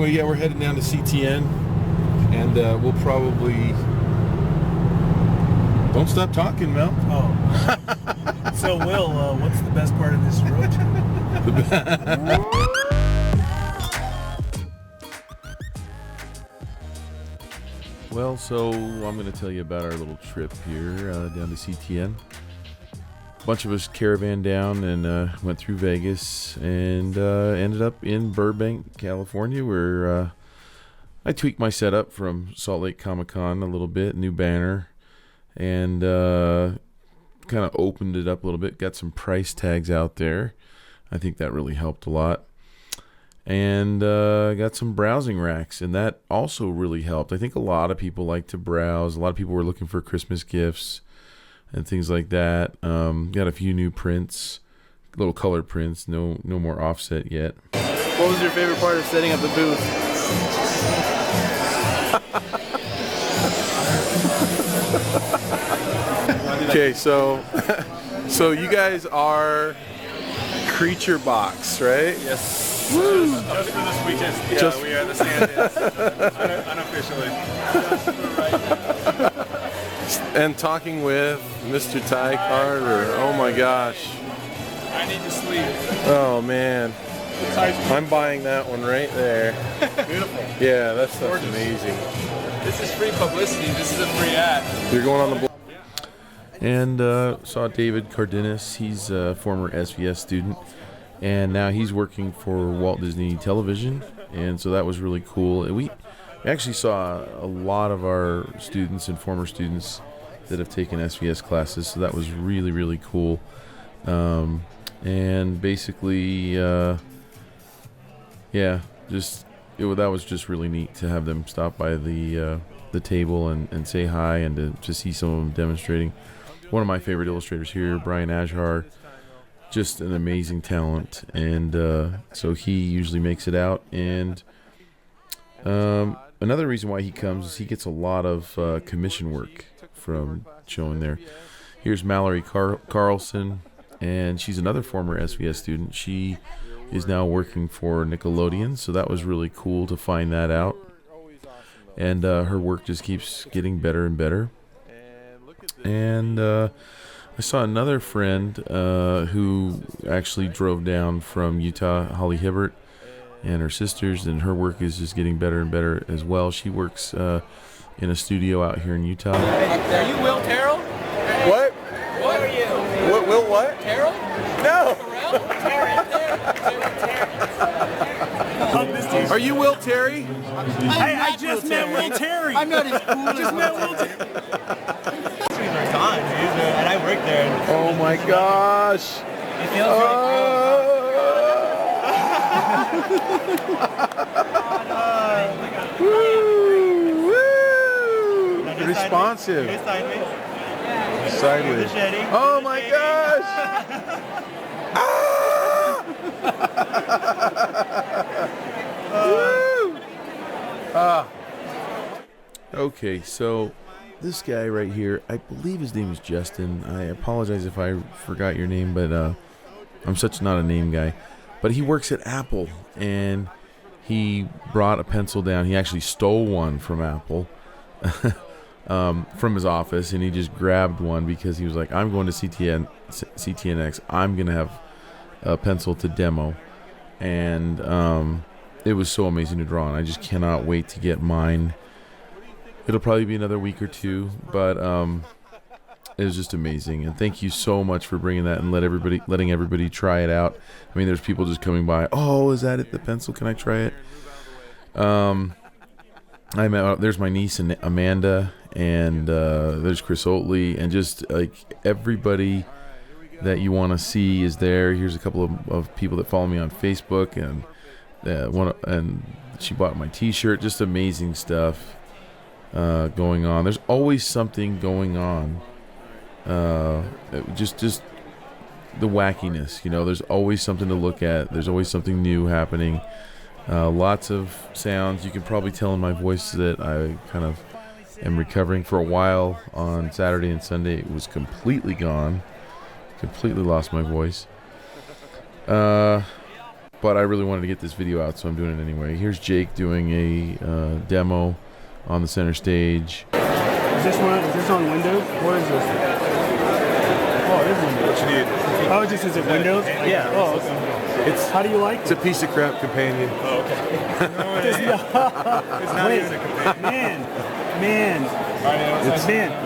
anyway, yeah, we're heading down to CTN, and we'll probably... Don't stop talking, Mel. Oh. So, Will, what's the best part of this road trip? Well, so I'm going to tell you about our little trip here down to CTN. A bunch of us caravan down and went through Vegas and ended up in Burbank, California, where I tweaked my setup from Salt Lake Comic-Con a little bit, new banner, and kind of opened it up a little bit, got some price tags out there. I think that really helped a lot. And got some browsing racks, and that also really helped. I think a lot of people like to browse. A lot of people were looking for Christmas gifts and things like that. Got a few new prints, little colored prints, no more offset yet. What was your favorite part of setting up the booth? Okay, so you guys are Creature Box, right? Yes. Woo. Just for this weekend. Yeah, we are the stand-ins. Unofficially. And talking with Mr. Ty Carter. Oh my gosh. I need to sleep. Oh man. I'm buying that one right there. Beautiful. Yeah, that stuff's amazing. This is free publicity. This is a free ad. You're going on the block. And saw David Cardenas. He's a former SVS student, and now he's working for Walt Disney Television, and so that was really cool. And we actually saw a lot of our students and former students that have taken SVS classes, so that was really, really cool. And basically, that was just really neat to have them stop by the table and say hi, and to see some of them demonstrating. One of my favorite illustrators here, Brian Ajhar, just an amazing talent, and so he usually makes it out. And another reason why he comes is he gets a lot of commission work from showing there. Here's Mallory Carlson, and she's another former SVS student. She is now working for Nickelodeon, so that was really cool to find that out. And her work just keeps getting better and better. And I saw another friend who actually drove down from Utah, Holly Hibbert, and her sisters, and her work is just getting better and better as well. She works in a studio out here in Utah. Are you Will Terrell? What? What are you? Will what? Terrell? No. Are you Will Terry? I just met Will Terry. I'm not as cool as just met Will Terry. And I work there. Oh my gosh. It feels Woo, woo. Responsive. Sideways. Oh my gosh. Okay, so this guy right here, I believe his name is Justin. I apologize if I forgot your name, but I'm such not a name guy. But he works at Apple, and he brought a pencil down. He actually stole one from Apple, from his office, and he just grabbed one because he was like, I'm going to CTNx. I'm going to have a pencil to demo. And it was so amazing to draw, and I just cannot wait to get mine. It'll probably be another week or two, but it was just amazing. And thank you so much for bringing that and letting everybody try it out. I mean, there's people just coming by. Oh, is that it? The pencil? Can I try it? There's my niece and Amanda, and there's Chris Oatley, and just like everybody that you want to see is there. Here's a couple of people that follow me on Facebook, and she bought my T-shirt. Just amazing stuff going on. There's always something going on. Just the wackiness, there's always something to look at. There's always something new happening. Lots of sounds. You can probably tell in my voice that I kind of am recovering. For a while on Saturday and Sunday, it was completely gone. Completely lost my voice. but I really wanted to get this video out, so I'm doing it anyway. Here's Jake doing a demo on the center stage. Is this on Windows? What is this? Oh, it is Windows. What you need? Oh, is it Windows? Yeah. Oh, okay. How do you like It's a piece of crap companion. Oh, okay. It's not even a companion. Man.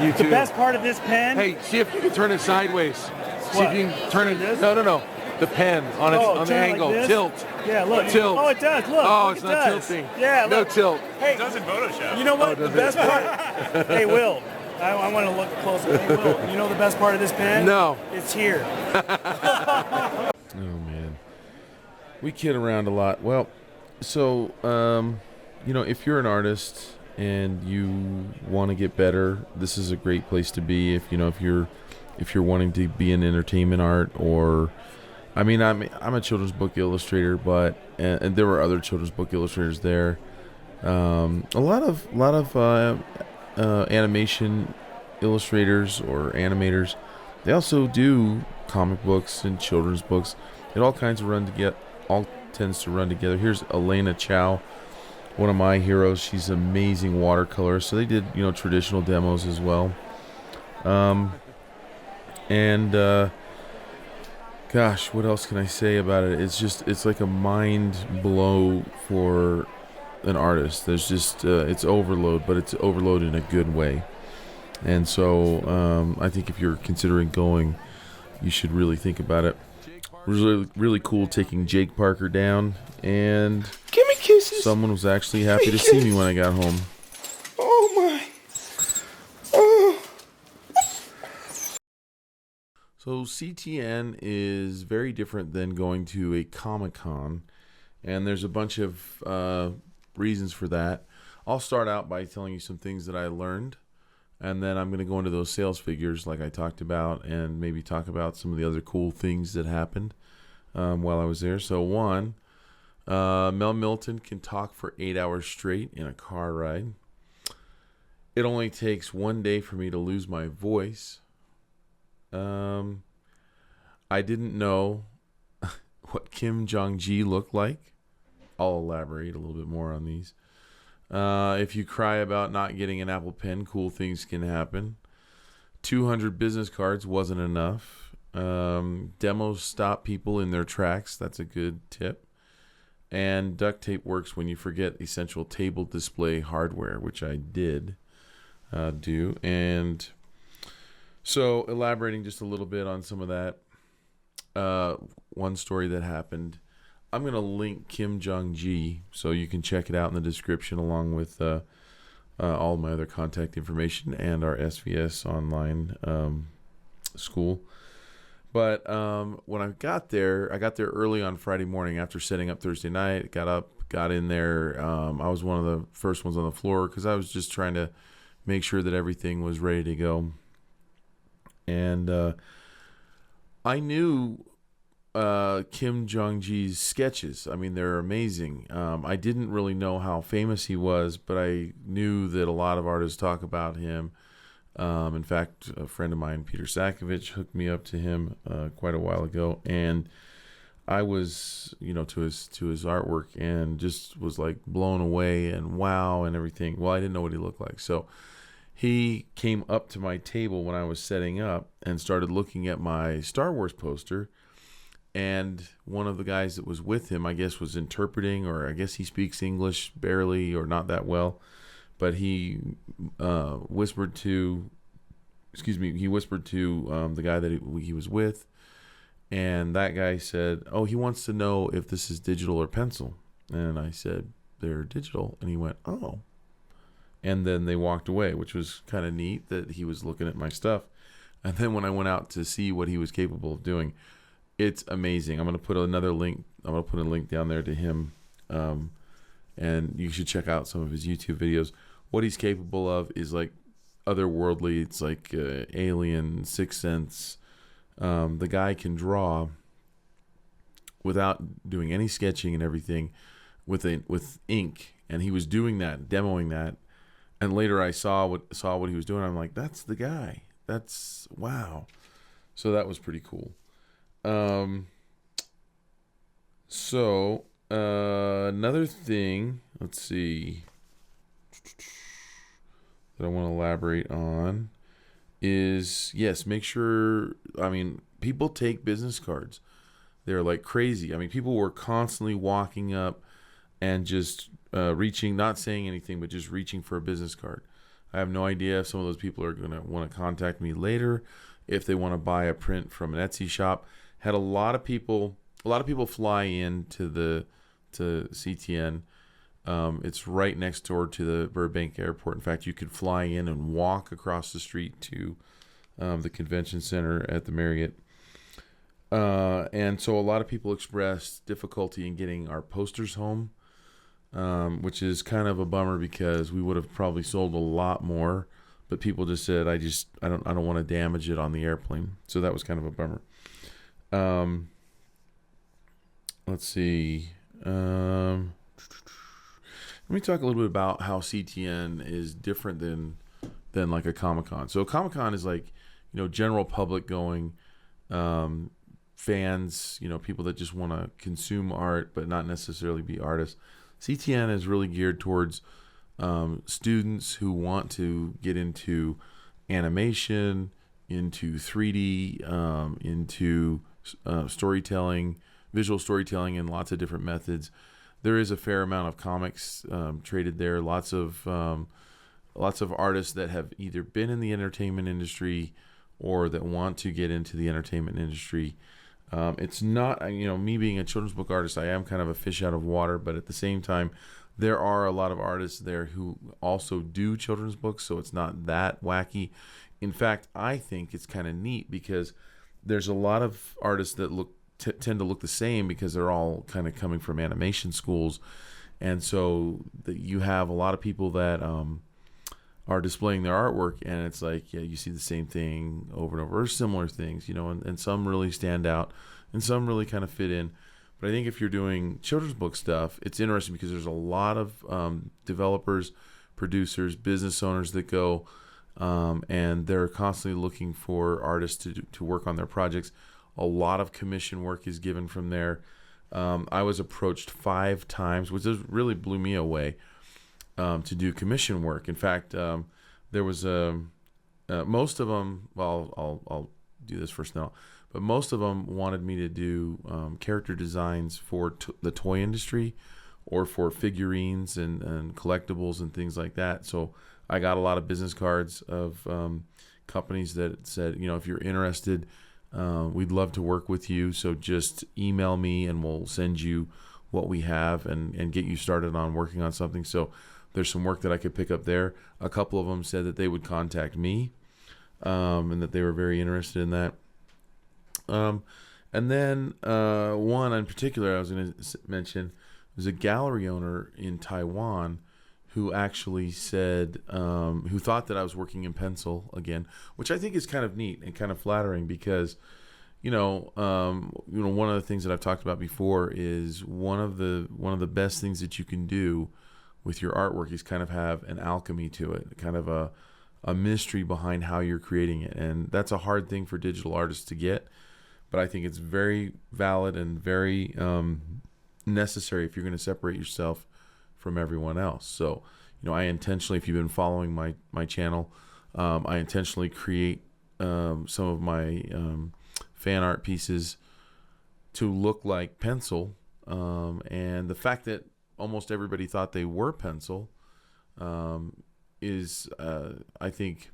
You The too. best part of this pen. Hey, see if you can turn it sideways. See What? if you can turn it. This? No. The pen on its on the turn it like angle. this? Tilt. Yeah, look. Tilt. Oh, it does. Look. Oh, look, it's it not does. tilting. Yeah, No look. tilt. Hey, It does in Photoshop. you know what? does The best it? part. Hey, Will. I want to look closer. Hey, Will. You know the best part of this pen? No. It's here. Oh man, we kid around a lot. Well, so you know, if you're an artist and you want to get better, this is a great place to be. If you're wanting to be in entertainment art, or I mean, I'm a children's book illustrator, but and there were other children's book illustrators there. A lot of animation illustrators or animators. They also do comic books and children's books. It all tends to run together. Here's Elena Chow, one of my heroes. She's an amazing watercolor. So they did, traditional demos as well. Gosh, what else can I say about it? It's like a mind blow for an artist. There's just it's overload, but it's overload in a good way. And so I think if you're considering going, you should really think about it. It was really cool taking Jake Parker down, and Give me kisses. someone was actually happy to see me when I got home. Oh my. Oh. So CTN is very different than going to a Comic-Con, and there's a bunch of reasons for that. I'll start out by telling you some things that I learned, and then I'm going to go into those sales figures like I talked about, and maybe talk about some of the other cool things that happened while I was there. So one, Mel Milton can talk for 8 hours straight in a car ride. It only takes 1 day for me to lose my voice. I didn't know what Kim Jong-ji looked like. I'll elaborate a little bit more on these. If you cry about not getting an Apple Pen, cool things can happen. 200 business cards wasn't enough. Demos stop people in their tracks. That's a good tip. And duct tape works when you forget essential table display hardware, which I did do. And so elaborating just a little bit on some of that. One story that happened. I'm going to link Kim Jong-ji so you can check it out in the description, along with all my other contact information and our SVS online school. But when I got there early on Friday morning after setting up Thursday night. Got in there. I was one of the first ones on the floor because I was just trying to make sure that everything was ready to go. And I knew Kim Jong-ji's sketches. I mean, they're amazing. I didn't really know how famous he was, but I knew that a lot of artists talk about him. In fact, a friend of mine, Peter Sakovich, hooked me up to him quite a while ago, and I was, to his artwork, and just was like blown away and wow and everything. Well, I didn't know what he looked like, so he came up to my table when I was setting up and started looking at my Star Wars poster. And one of the guys that was with him, I guess, was interpreting, or I guess he speaks English barely or not that well. But he whispered to the guy that he was with. And that guy said, oh, he wants to know if this is digital or pencil. And I said, they're digital. And he went, oh. And then they walked away, which was kind of neat that he was looking at my stuff. And then when I went out to see what he was capable of doing, it's amazing. I'm going to put another link. I'm going to put a link down there to him. And you should check out some of his YouTube videos. What he's capable of is like otherworldly. It's like Alien, Sixth Sense. The guy can draw without doing any sketching and everything with ink. And he was doing that, demoing that. And later I saw what he was doing. I'm like, that's the guy. That's wow. So that was pretty cool. So another thing, let's see, that I want to elaborate on is, yes, make sure, I mean, people take business cards. They're like crazy. I mean, people were constantly walking up and just reaching, not saying anything, but just reaching for a business card. I have no idea if some of those people are going to want to contact me later, if they want to buy a print from an Etsy shop. Had a lot of people fly in to CTN. It's right next door to the Burbank airport. In fact, you could fly in and walk across the street to the convention center at the Marriott. And so a lot of people expressed difficulty in getting our posters home, which is kind of a bummer because we would have probably sold a lot more, but people just said, I don't want to damage it on the airplane. So that was kind of a bummer. Let's see. Let me talk a little bit about how CTN is different than like a Comic-Con. So Comic-Con is like, general public going, fans, people that just want to consume art but not necessarily be artists. CTN is really geared towards students who want to get into animation, into 3D, into storytelling, visual storytelling, and lots of different methods. There is a fair amount of comics traded there. Lots of artists that have either been in the entertainment industry or that want to get into the entertainment industry. It's not, me being a children's book artist, I am kind of a fish out of water, but at the same time, there are a lot of artists there who also do children's books, so it's not that wacky. In fact, I think it's kind of neat because there's a lot of artists that tend to look the same because they're all kind of coming from animation schools, and so you have a lot of people that are displaying their artwork, and it's like, yeah, you see the same thing over and over, or similar things, and some really stand out, and some really kind of fit in. But I think if you're doing children's book stuff, it's interesting because there's a lot of developers, producers, business owners that go, and they're constantly looking for artists to work on their projects. A lot of commission work is given from there. I was approached 5 times, which really blew me away, to do commission work. In fact, there was most of them. Well, I'll do this first now, but most of them wanted me to do character designs for the toy industry, or for figurines and collectibles and things like that. So I got a lot of business cards of companies that said, if you're interested, we'd love to work with you. So just email me and we'll send you what we have and get you started on working on something. So there's some work that I could pick up there. A couple of them said that they would contact me, and that they were very interested in that. And then one in particular I was going to mention was a gallery owner in Taiwan who actually said, who thought that I was working in pencil again, which I think is kind of neat and kind of flattering because, one of the things that I've talked about before is one of the best things that you can do with your artwork is kind of have an alchemy to it, kind of a mystery behind how you're creating it. And that's a hard thing for digital artists to get, but I think it's very valid and very necessary if you're going to separate yourself from everyone else. So, I intentionally, if you've been following my channel, I intentionally create some of my fan art pieces to look like pencil. And the fact that almost everybody thought they were pencil is, I think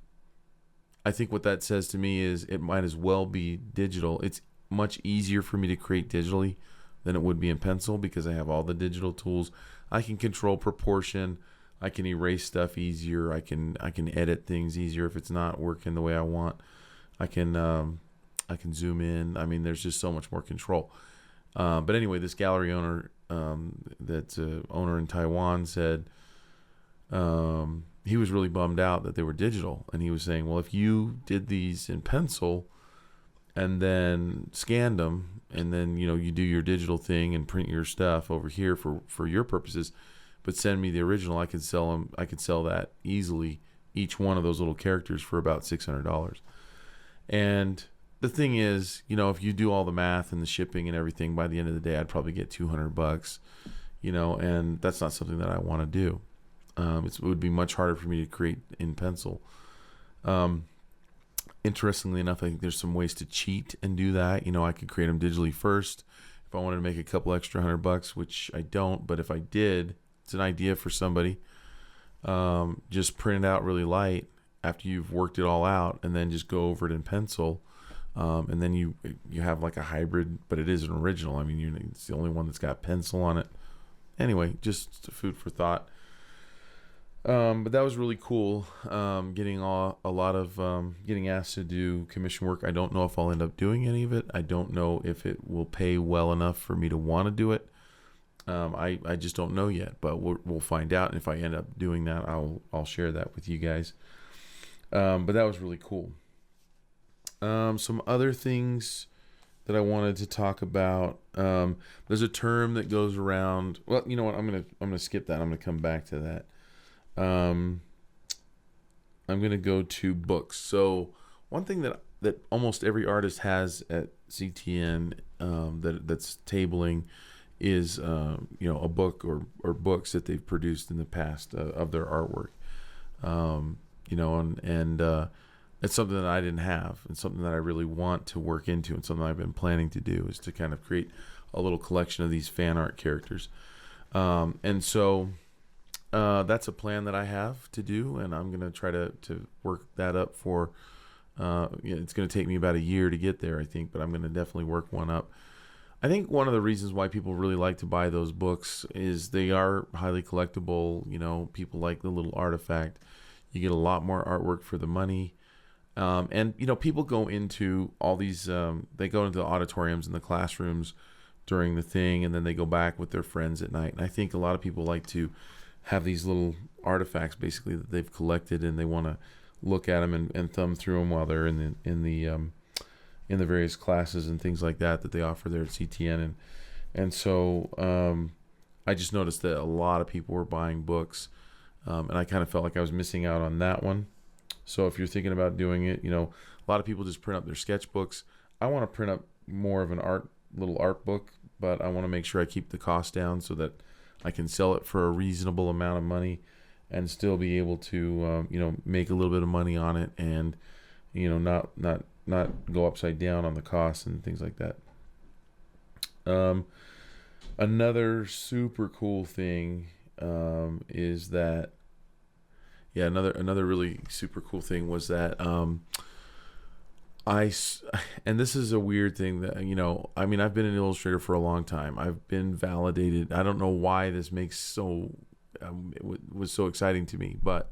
what that says to me is it might as well be digital. It's much easier for me to create digitally than it would be in pencil because I have all the digital tools. I can control proportion. I can erase stuff easier. I can edit things easier if it's not working the way I want. I can zoom in. I mean, there's just so much more control. But anyway, this gallery owner, that's an owner in Taiwan, said he was really bummed out that they were digital, and he was saying, well, if you did these in pencil and then scanned them, and then you do your digital thing and print your stuff over here for your purposes, but send me the original, I could sell them. I could sell that easily, each one of those little characters for about $600. And the thing is, if you do all the math and the shipping and everything, by the end of the day, I'd probably get $200, and that's not something that I want to do. It would be much harder for me to create in pencil. Interestingly enough, I think there's some ways to cheat and do that. I could create them digitally first if I wanted to make a couple extra $100, which I don't. But if I did, it's an idea for somebody. Just print it out really light after you've worked it all out, and then just go over it in pencil. And then you have like a hybrid, but it is an original. I mean, it's the only one that's got pencil on it. Anyway, just food for thought. But that was really cool. Getting getting asked to do commission work. I don't know if I'll end up doing any of it. I don't know if it will pay well enough for me to want to do it. I just don't know yet, but we'll find out. And if I end up doing that, I'll share that with you guys. But that was really cool. Some other things that I wanted to talk about. There's a term that goes around. Well, you know what? I'm gonna skip that. I'm gonna come back to that. I'm gonna go to books. So one thing that almost every artist has at CTN that's tabling is a book or books that they've produced in the past of their artwork. It's something that I didn't have, and something that I really want to work into, and something I've been planning to do is to kind of create a little collection of these fan art characters. So that's a plan that I have to do, and I'm going to try to work that up for, it's going to take me about a year to get there, I think, but I'm going to definitely work one up. I think one of the reasons why people really like to buy those books is they are highly collectible. People like the little artifact. You get a lot more artwork for the money. And people go into all these, they go into the auditoriums and the classrooms during the thing, and then they go back with their friends at night. And I think a lot of people like to have these little artifacts basically that they've collected, and they want to look at them and thumb through them while they're in the various classes and things like that they offer there at CTN. And so I just noticed that a lot of people were buying books, and I kind of felt like I was missing out on that one. So if you're thinking about doing it, a lot of people just print up their sketchbooks. I want to print up more of an little art book, but I want to make sure I keep the cost down so that I can sell it for a reasonable amount of money and still be able to, make a little bit of money on it, and, not go upside down on the costs and things like that. Another super cool thing is that, another really super cool thing was that and this is a weird thing that, I've been an illustrator for a long time. I've been validated. I don't know why this makes was so exciting to me, but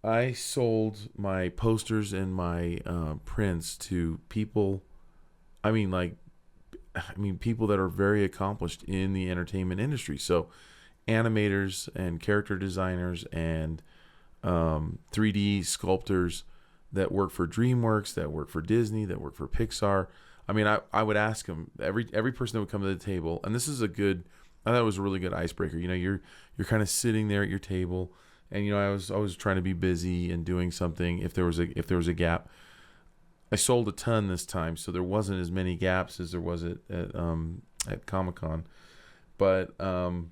I sold my posters and my prints to people. People that are very accomplished in the entertainment industry. So animators and character designers and 3D sculptors that work for DreamWorks, that work for Disney, that work for Pixar. I would ask them, every person that would come to the table, and this is I thought it was a really good icebreaker. You're kind of sitting there at your table, and I was always trying to be busy and doing something if there was a gap. I sold a ton this time, so there wasn't as many gaps as there was at Comic-Con. But I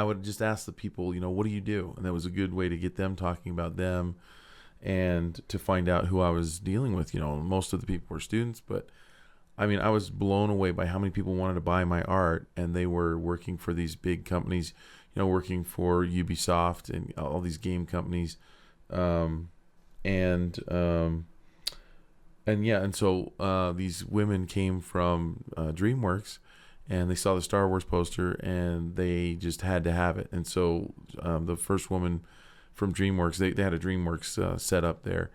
would just ask the people, what do you do? And that was a good way to get them talking about them and to find out who I was dealing with. Most of the people were students, but I was blown away by how many people wanted to buy my art, and they were working for these big companies, working for Ubisoft and all these game companies. So these women came from DreamWorks, and they saw the Star Wars poster, and they just had to have it. And so the first woman from DreamWorks, they had a DreamWorks set up there,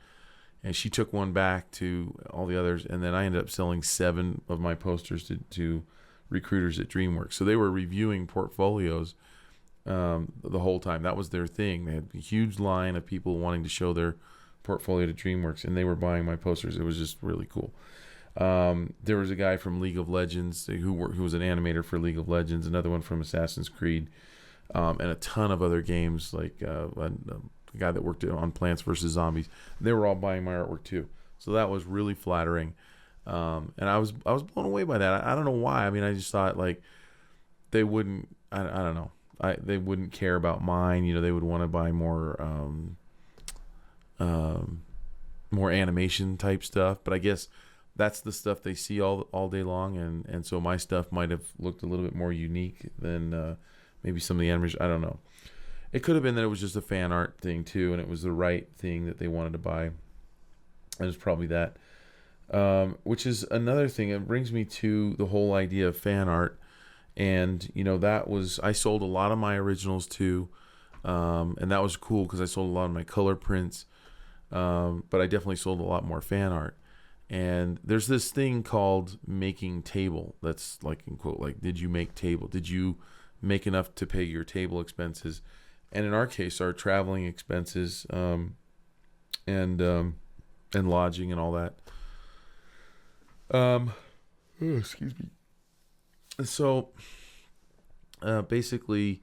and she took one back to all the others, and then I ended up selling 7 of my posters to recruiters at DreamWorks. So they were reviewing portfolios the whole time. That was their thing. They had a huge line of people wanting to show their portfolio to DreamWorks, and they were buying my posters. It was just really cool. There was a guy from League of Legends who was an animator for League of Legends, another one from Assassin's Creed, and a ton of other games, like a guy that worked on Plants vs. Zombies. They were all buying my artwork too. So that was really flattering. And I was blown away by that. I don't know why. I mean, I just thought like they wouldn't. I don't know. They wouldn't care about mine. You know, they would want to buy more more animation type stuff. But I guess that's the stuff they see all day long, and so my stuff might have looked a little bit more unique than maybe some of the animators. I don't know. It could have been that it was just a fan art thing too, and it was the right thing that they wanted to buy. It was probably that. Which is another thing. It brings me to the whole idea of fan art, and you know I sold a lot of my originals too, and that was cool because I sold a lot of my color prints, but I definitely sold a lot more fan art. And there's this thing called making table. That's like in quote, like, did you make table? Did you make enough to pay your table expenses? And in our case, our traveling expenses, and lodging and all that. Excuse me. So, basically,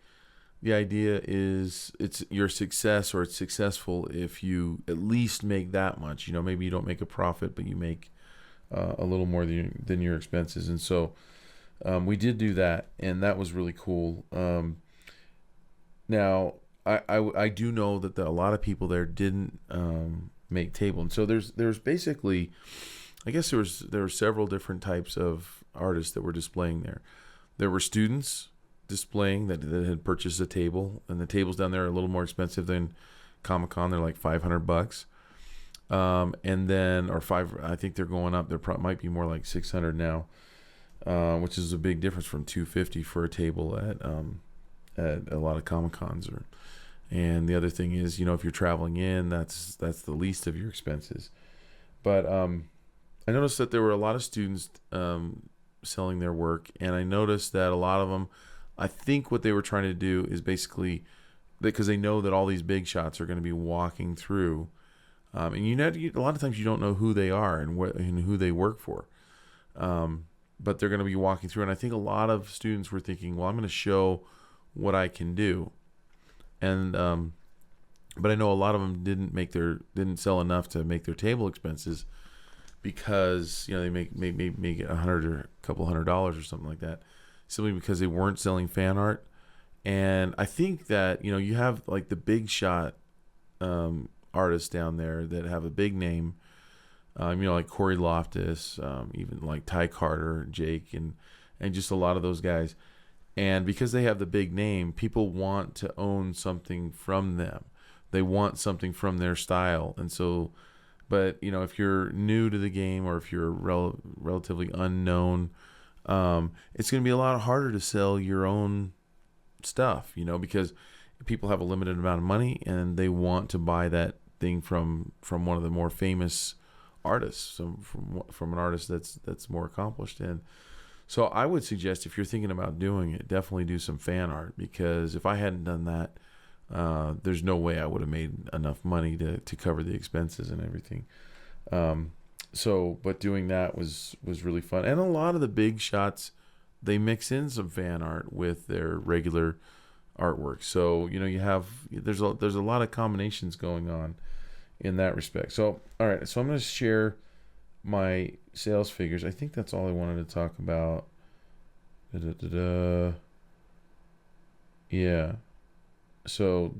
the idea is it's your success, or it's successful if you at least make that much. You know, maybe you don't make a profit, but you make a little more than your expenses. And so, we did do that, and that was really cool. Now, I do know that a lot of people there didn't make table, and so there's basically, I guess there were several different types of artists that were displaying there. There were students displaying that had purchased a table, and the tables down there are a little more expensive than Comic-Con. They're like $500, and then I think they're going up. Might be more like $600 now, which is a big difference from $250 for a table at a lot of Comic-Cons. And the other thing is, you know, if you're traveling in, that's the least of your expenses. But I noticed that there were a lot of students selling their work, and I noticed that a lot of them, I think what they were trying to do is basically, because they know that all these big shots are going to be walking through, and a lot of times you don't know who they are and who they work for, but they're going to be walking through, and I think a lot of students were thinking, well, I'm going to show what I can do, and but I know a lot of them didn't sell enough to make their table expenses, because you know they make it $100 or a couple $100 or something like that, simply because they weren't selling fan art. And I think that, you know, you have like the big shot artists down there that have a big name, you know, like Corey Loftus, even like Ty Carter, Jake, and just a lot of those guys. And because they have the big name, people want to own something from them. They want something from their style. And so, but you know, if you're new to the game, or if you're relatively unknown, it's going to be a lot harder to sell your own stuff, you know, because people have a limited amount of money and they want to buy that thing from one of the more famous artists, from an artist that's more accomplished. And so I would suggest, if you're thinking about doing it, definitely do some fan art, because if I hadn't done that, there's no way I would have made enough money to cover the expenses and everything. But doing that was really fun. And a lot of the big shots, they mix in some fan art with their regular artwork. So, you know, there's a lot of combinations going on in that respect. So, all right. So I'm going to share my sales figures. I think that's all I wanted to talk about. Yeah. So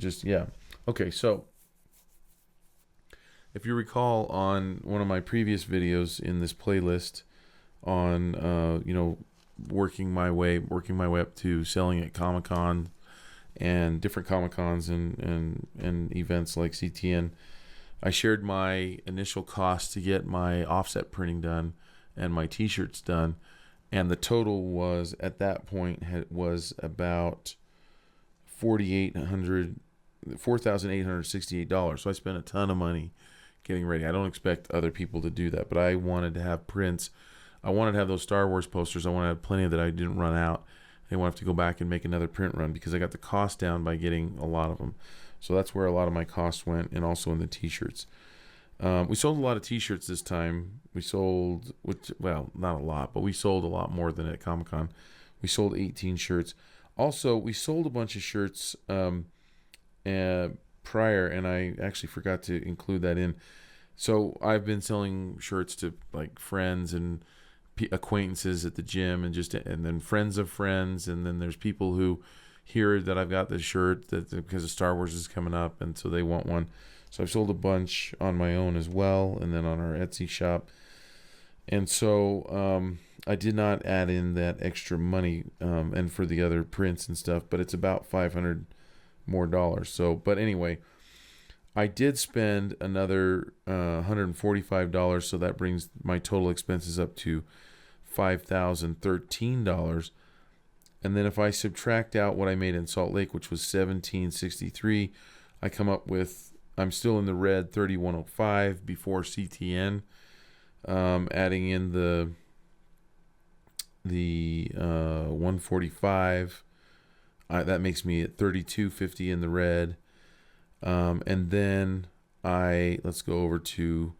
okay, so if you recall, on one of my previous videos in this playlist on you know, working my way up to selling at Comic-Con and different Comic-Cons and events like CTN, I shared my initial cost to get my offset printing done and my t-shirts done, and the total was, at that point, was about $4,868. So I spent a ton of money getting ready. I don't expect other people to do that, but I wanted to have prints. I wanted to have those Star Wars posters. I wanted to have plenty that I didn't run out. I didn't want to have to go back and make another print run, because I got the cost down by getting a lot of them. So that's where a lot of my costs went, and also in the t-shirts. We sold a lot of t-shirts this time. We sold, not a lot, but we sold a lot more than at Comic-Con. We sold 18 shirts. Also, we sold a bunch of shirts prior, and I actually forgot to include that in. So I've been selling shirts to like friends and acquaintances at the gym, and then friends of friends, and then there's people who hear that I've got this shirt because of Star Wars is coming up, and so they want one. So I've sold a bunch on my own as well, and then on our Etsy shop. And so I did not add in that extra money and for the other prints and stuff, but it's about $500 more. So, but anyway, I did spend another $145, so that brings my total expenses up to $5,013. And then if I subtract out what I made in Salt Lake, which was $1,763, I come up with, I'm still in the red, $3,105 before CTN. Adding in the 145, that makes me at $3,250 in the red. And then let's go over to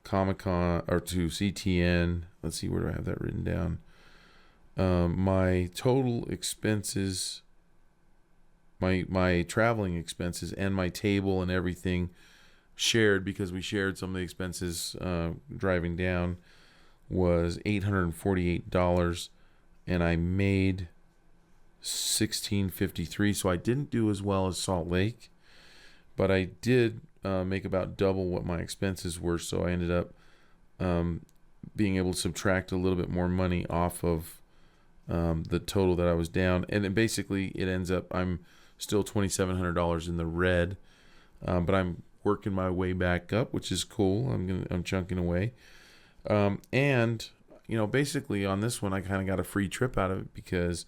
Comic-Con or to CTN. Let's see, where do I have that written down? My total expenses, my traveling expenses and my table and everything shared, because we shared some of the expenses driving down, was $848, and I made $1,653. So I didn't do as well as Salt Lake, but I did make about double what my expenses were. So I ended up being able to subtract a little bit more money off of the total that I was down, and then basically it ends up I'm still $2,700 in the red, but I'm working my way back up, which is cool. I'm chunking away, and basically on this one I kind of got a free trip out of it because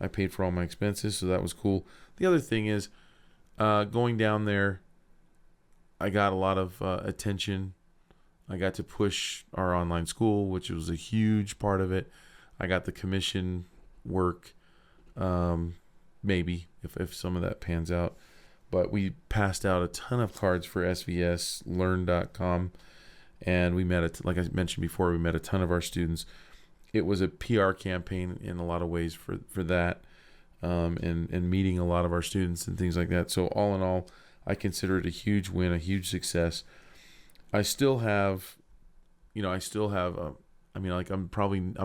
I paid for all my expenses, so that was cool. The other thing is going down there, I got a lot of attention. I got to push our online school, which was a huge part of it. I got the commission work, maybe if some of that pans out. But we passed out a ton of cards for svslearn.com, and we met, like I mentioned before, we met a ton of our students. It was a PR campaign in a lot of ways for that, and meeting a lot of our students and things like that. So all in all, I consider it a huge win, a huge success. I still have, I'm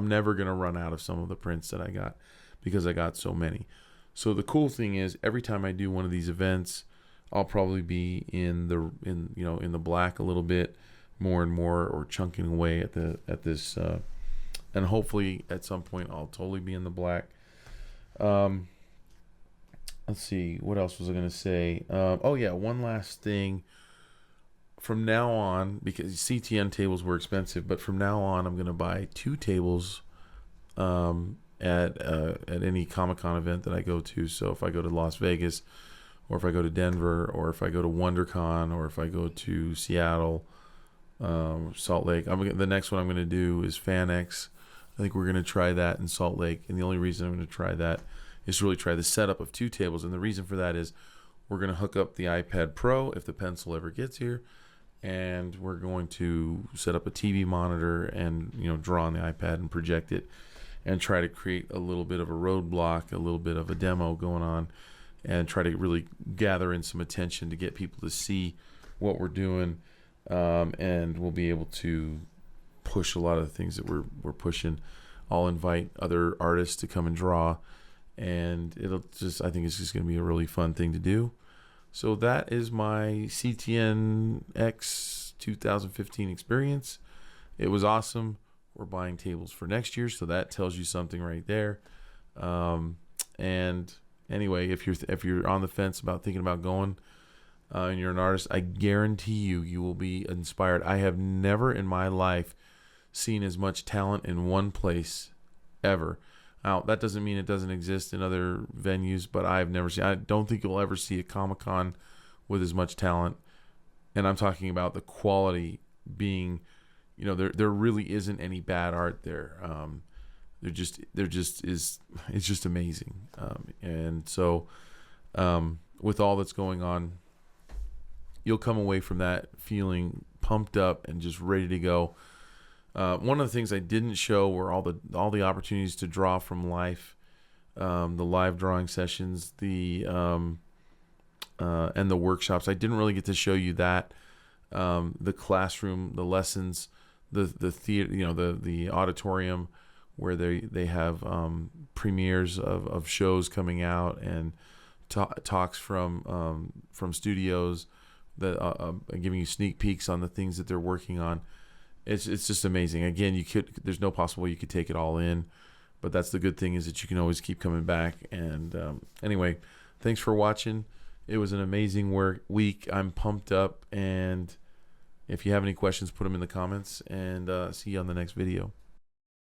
never going to run out of some of the prints that I got because I got so many. So the cool thing is every time I do one of these events, I'll probably be in the black a little bit more and more, or chunking away at this, and hopefully at some point I'll totally be in the black. Let's see, what else was I going to say? One last thing. From now on, because CTN tables were expensive, but from now on I'm going to buy 2 tables at any Comic-Con event that I go to. So if I go to Las Vegas, or if I go to Denver, or if I go to WonderCon, or if I go to Seattle, Salt Lake, the next one I'm going to do is CTNx. I think we're going to try that in Salt Lake, and the only reason I'm going to try that is to really try the setup of 2 tables, and the reason for that is we're going to hook up the iPad Pro if the pencil ever gets here, and we're going to set up a TV monitor and draw on the iPad and project it, and try to create a little bit of a roadblock, a little bit of a demo going on, and try to really gather in some attention to get people to see what we're doing, and we'll be able to push a lot of the things that we're pushing. I'll invite other artists to come and draw, and I think it's just going to be a really fun thing to do. So that is my CTNx 2015 experience. It was awesome. We're buying tables for next year, so that tells you something right there. And anyway, if you're on the fence about thinking about going, and you're an artist, I guarantee you will be inspired. I have never in my life seen as much talent in one place ever. Now, that doesn't mean it doesn't exist in other venues, but I don't think you'll ever see a Comic-Con with as much talent. And I'm talking about the quality being, there really isn't any bad art there. It's just amazing. And so, with all that's going on, you'll come away from that feeling pumped up and just ready to go. One of the things I didn't show were all the opportunities to draw from life, the live drawing sessions, and the workshops. I didn't really get to show you that. the classroom, the lessons, the theater, the auditorium where they have premieres of shows coming out and talks from studios that giving you sneak peeks on the things that they're working on. It's just amazing. Again, there's no possible way you could take it all in, but that's the good thing, is that you can always keep coming back. And anyway, thanks for watching. It was an amazing week. I'm pumped up, and if you have any questions, put them in the comments, and see you on the next video.